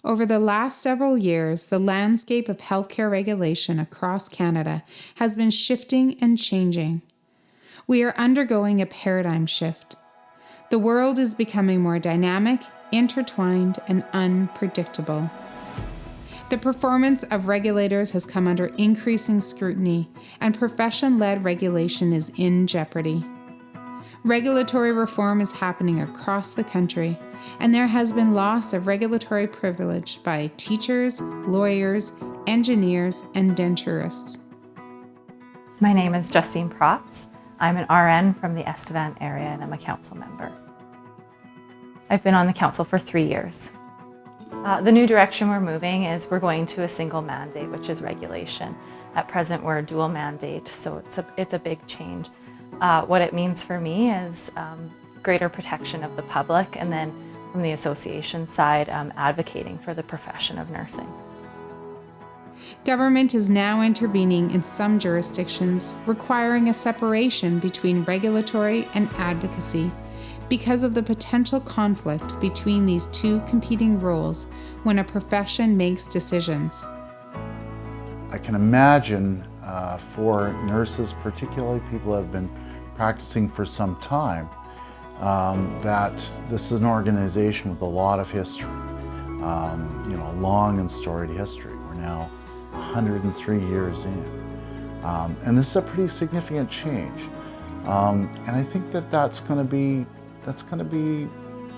Over the last several years, the landscape of healthcare regulation across Canada has been shifting and changing. We are undergoing a paradigm shift. The world is becoming more dynamic, intertwined, and unpredictable. The performance of regulators has come under increasing scrutiny, and profession-led regulation is in jeopardy. Regulatory reform is happening across the country, and there has been loss of regulatory privilege by teachers, lawyers, engineers, and denturists. My name is Justine Protz. I'm an RN from the Estevan area and I'm a council member. I've been on the council for 3 years. The new direction we're moving is we're going to a single mandate, which is regulation. At present, we're a dual mandate, so it's a big change. What it means for me is greater protection of the public, and then from the association side, advocating for the profession of nursing. Government is now intervening in some jurisdictions, requiring a separation between regulatory and advocacy because of the potential conflict between these two competing roles when a profession makes decisions. I can imagine for nurses, particularly people who have been practicing for some time, that this is an organization with a lot of history, a long and storied history. We're now 103 years in, and this is a pretty significant change. And I think that that's going to be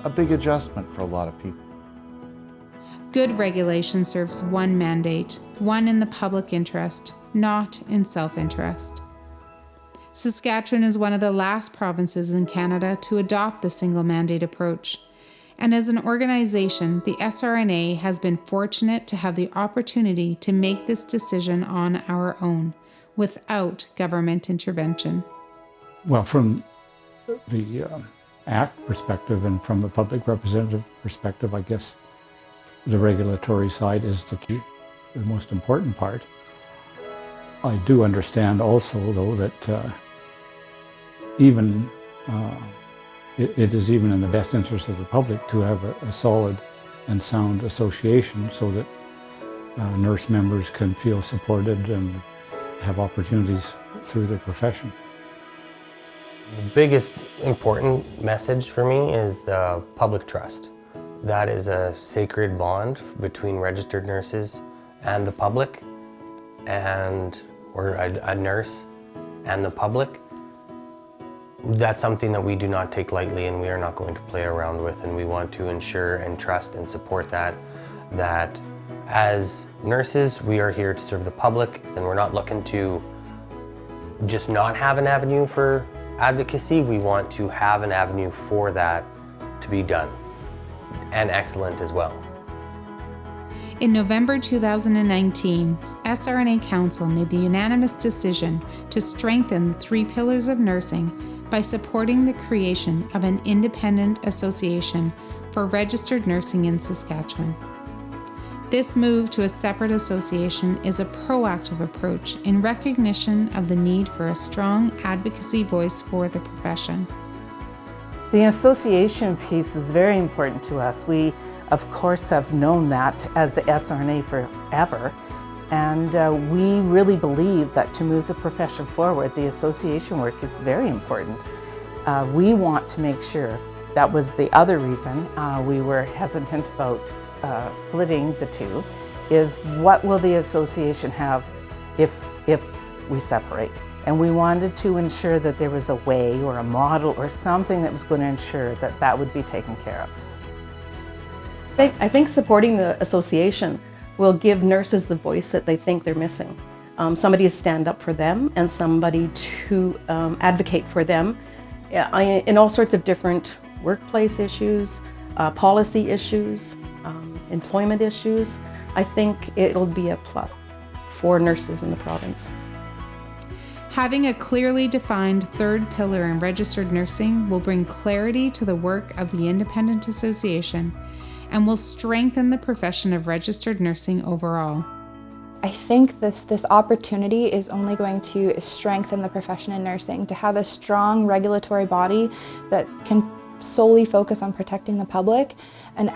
a big adjustment for a lot of people. Good regulation serves one mandate, one in the public interest, not in self-interest. Saskatchewan is one of the last provinces in Canada to adopt the single mandate approach. And as an organization, the SRNA has been fortunate to have the opportunity to make this decision on our own, without government intervention. Well, from the Act perspective and from the public representative perspective, I guess the regulatory side is the key, the most important part. I do understand also, though, that it is even in the best interest of the public to have a solid and sound association so that nurse members can feel supported and have opportunities through their profession. The biggest important message for me is the public trust. That is a sacred bond between registered nurses and the public, or a nurse and the public. That's something that we do not take lightly, and we are not going to play around with, and we want to ensure and trust and support that as nurses, we are here to serve the public, and we're not looking to just not have an avenue for advocacy. We want to have an avenue for that to be done, and excellent as well. In November 2019, SRNA Council made the unanimous decision to strengthen the 3 pillars of nursing by supporting the creation of an independent association for registered nursing in Saskatchewan. This move to a separate association is a proactive approach in recognition of the need for a strong advocacy voice for the profession. The association piece is very important to us. We, of course, have known that as the SRNA forever, and we really believe that to move the profession forward, the association work is very important. We want to make sure, that was the other reason we were hesitant about splitting the two, is what will the association have if we separate? And we wanted to ensure that there was a way or a model or something that was going to ensure that that would be taken care of. I think supporting the association will give nurses the voice that they think they're missing. Somebody to stand up for them and somebody to advocate for them in all sorts of different workplace issues, policy issues, employment issues. I think it'll be a plus for nurses in the province. Having a clearly defined 3rd pillar in registered nursing will bring clarity to the work of the Independent Association and will strengthen the profession of registered nursing overall. I think this opportunity is only going to strengthen the profession in nursing, to have a strong regulatory body that can solely focus on protecting the public and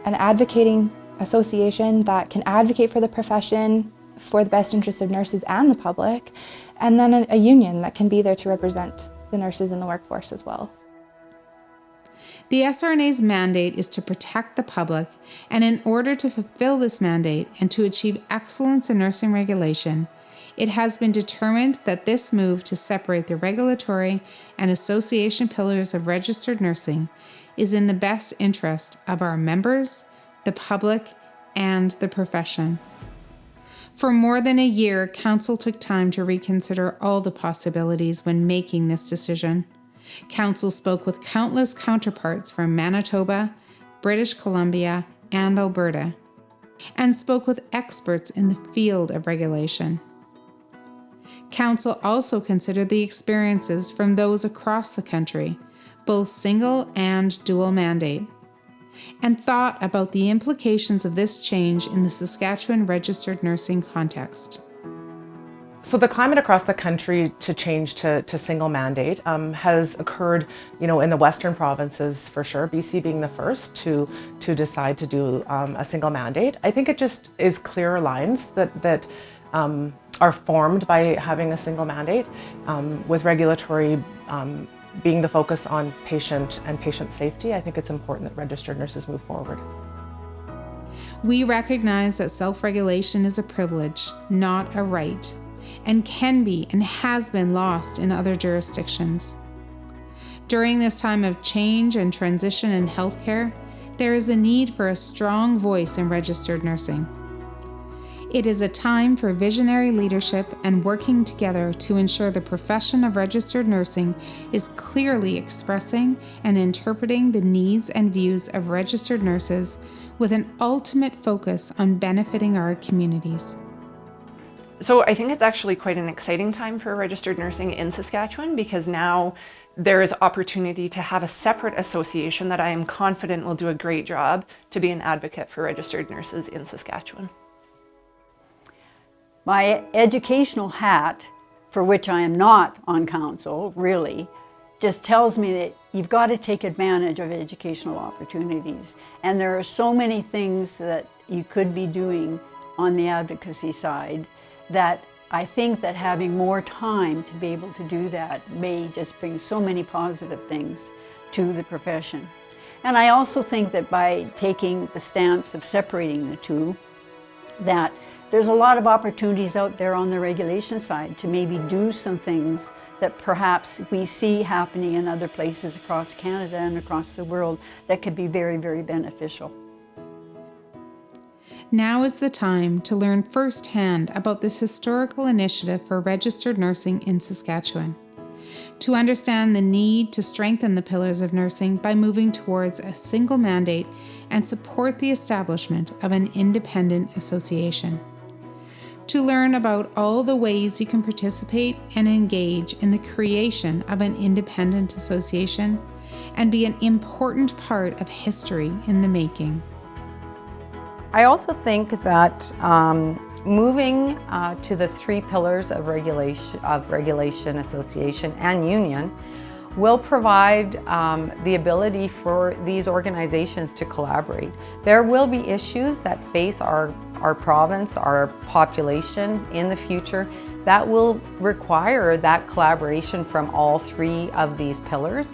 advocating association that can advocate for the profession, for the best interests of nurses and the public, and then a union that can be there to represent the nurses in the workforce as well. The SRNA's mandate is to protect the public, and in order to fulfill this mandate and to achieve excellence in nursing regulation, it has been determined that this move to separate the regulatory and association pillars of registered nursing is in the best interest of our members, the public, and the profession. For more than a year, Council took time to reconsider all the possibilities when making this decision. Council spoke with countless counterparts from Manitoba, British Columbia, and Alberta, and spoke with experts in the field of regulation. Council also considered the experiences from those across the country, both single and dual mandate, and thought about the implications of this change in the Saskatchewan registered nursing context. So the climate across the country to change to single mandate has occurred, in the Western provinces for sure, BC being the first to decide to do a single mandate. I think it just is clearer lines that are formed by having a single mandate, with regulatory being the focus on patient and patient safety. I think it's important that registered nurses move forward. We recognize that self-regulation is a privilege, not a right, and can be and has been lost in other jurisdictions. During this time of change and transition in healthcare, there is a need for a strong voice in registered nursing. It is a time for visionary leadership and working together to ensure the profession of registered nursing is clearly expressing and interpreting the needs and views of registered nurses with an ultimate focus on benefiting our communities. So I think it's actually quite an exciting time for registered nursing in Saskatchewan, because now there is opportunity to have a separate association that I am confident will do a great job to be an advocate for registered nurses in Saskatchewan. My educational hat, for which I am not on council, really, just tells me that you've got to take advantage of educational opportunities. And there are so many things that you could be doing on the advocacy side that I think that having more time to be able to do that may just bring so many positive things to the profession. And I also think that by taking the stance of separating the two, that there's a lot of opportunities out there on the regulation side to maybe do some things that perhaps we see happening in other places across Canada and across the world that could be very, very beneficial. Now is the time to learn firsthand about this historical initiative for registered nursing in Saskatchewan, to understand the need to strengthen the pillars of nursing by moving towards a single mandate and support the establishment of an independent association, to learn about all the ways you can participate and engage in the creation of an independent association and be an important part of history in the making. I also think that moving to the three pillars of regulation, association, and union will provide the ability for these organizations to collaborate. There will be issues that face our province, our population in the future that will require that collaboration from all three of these pillars.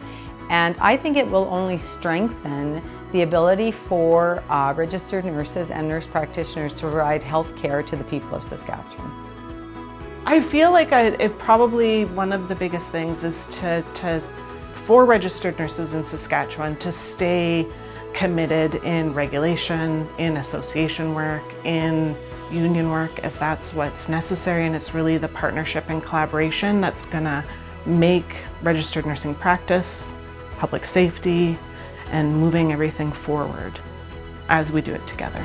And I think it will only strengthen the ability for registered nurses and nurse practitioners to provide health care to the people of Saskatchewan. I feel like it probably one of the biggest things is for registered nurses in Saskatchewan to stay committed in regulation, in association work, in union work, if that's what's necessary. And it's really the partnership and collaboration that's gonna make registered nursing practice, public safety, and moving everything forward as we do it together.